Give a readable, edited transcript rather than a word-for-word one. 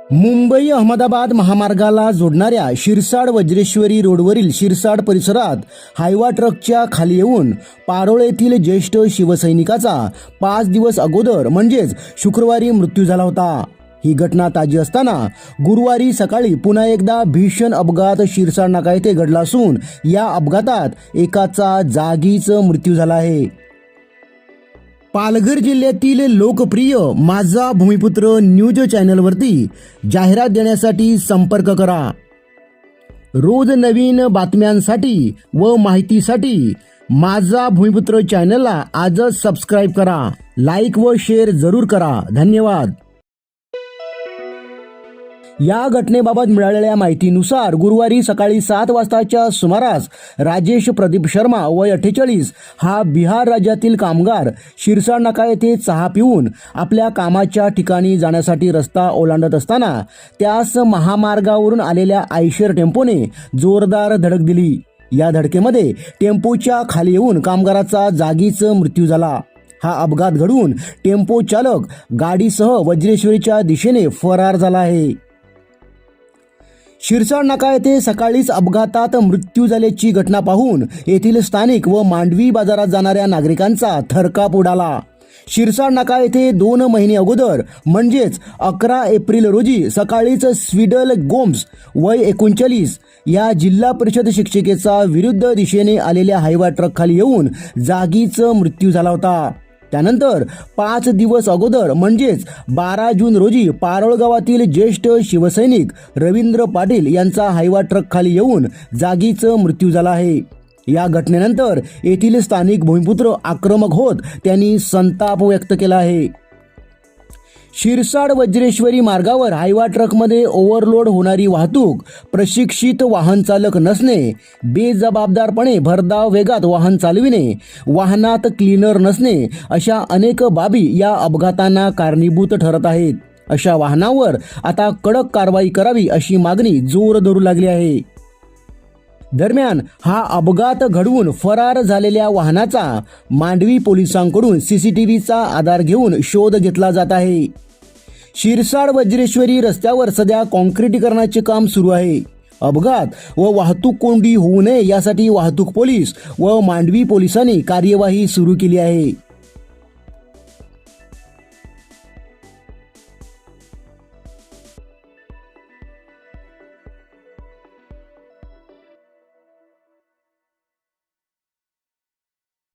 मुंबई अहमदाबाद महामार्गाला जोडणाऱ्या शिरसाड वज्रेश्वरी रोडवरील शिरसाड परिसरात हायवा ट्रकच्या खाली येऊन पारोळ येथील ज्येष्ठ शिवसैनिकाचा 5 दिवस अगोदर म्हणजेच शुक्रवारी मृत्यू झाला होता। ही घटना ताजी असताना गुरुवारी सकाळी पुन्हा एकदा भीषण अपघात शिरसाड नाका येथे घडला असून या अपघातात एकाचा जागीच मृत्यू झाला आहे। पालघर जिल्ह्यातील लोकप्रिय माझा भूमिपुत्र न्यूज चॅनलवरती जाहिरात देण्यासाठी संपर्क करा। रोज नवीन बातम्यांसाठी व माहितीसाठी माझा भूमिपुत्र चॅनलला आजच सबस्क्राईब करा, लाईक व शेअर जरूर करा। धन्यवाद। या घटनेबाबत मिळालेल्या माहितीनुसार गुरुवारी सकाळी 7 वाजताच्या सुमारास राजेश प्रदीप शर्मा वय 48 हा बिहार राज्यातील कामगार शिरसाड नाका येथे चहा पिऊन आपल्या कामाच्या ठिकाणी जाण्यासाठी रस्ता ओलांडत असताना त्यास महामार्गावरून आलेल्या आयशर टेम्पोने जोरदार धडक दिली। या धडकेमध्ये टेम्पोच्या खाली येऊन कामगाराचा जागीच मृत्यू झाला। हा अपघात घडून टेम्पो चालक गाडीसह वज्रेश्वरीच्या दिशेने फरार झाला आहे। शिरसाड नाका येथे सकाळीच अपघातात मृत्यू झाल्याची घटना पाहून येथील स्थानिक व मांडवी बाजारात जाणाऱ्या नागरिकांचा थरकाप उडाला। शिरसाड नाका येथे 2 महिने अगोदर म्हणजेच 11 एप्रिल रोजी सकाळीच स्वीडल गोम्स वय 39 या जिल्हा परिषद शिक्षिकेचा विरुद्ध दिशेने आलेल्या हायवा ट्रक खाली येऊन जागीच मृत्यू झाला होता। त्यानंतर 5 दिवस अगोदर म्हणजेच 12 जून रोजी पारोळ गावातील ज्येष्ठ शिवसैनिक रवींद्र पाटील यांचा हायवा ट्रक खाली येऊन जागीच मृत्यू झाला आहे। या घटनेनंतर येथील स्थानिक भूमिपुत्र आक्रमक होत त्यांनी संताप व्यक्त केला आहे। शिरसाड वज्रेश्वरी मार्गावर हायवा ट्रकमध्ये ओव्हरलोड होणारी वाहतूक, प्रशिक्षित वाहन चालक नसणे, बेजबाबदारपणे भरधाव वेगात वाहन चालविणे, वाहनात क्लीनर नसणे अशा अनेक बाबी या अपघातांना कारणीभूत ठरत आहेत। अशा वाहनावर आता कडक कारवाई करावी अशी मागणी जोर धरू लागली आहे। दरम्यान हा अपघात घडवून फरार झालेल्या वाहनाचा मांडवी पोलिसांकडून सीसीटीव्हीचा आधार घेऊन शोध घेतला जात आहे। शिरसाड वज्रेश्वरी रस्त्यावर सध्या काँक्रिटीकरणाचे काम सुरू आहे। अपघात व वाहतूक कोंडी होऊ नये यासाठी वाहतूक पोलीस व मांडवी पोलिसांनी कार्यवाही सुरू केली आहे।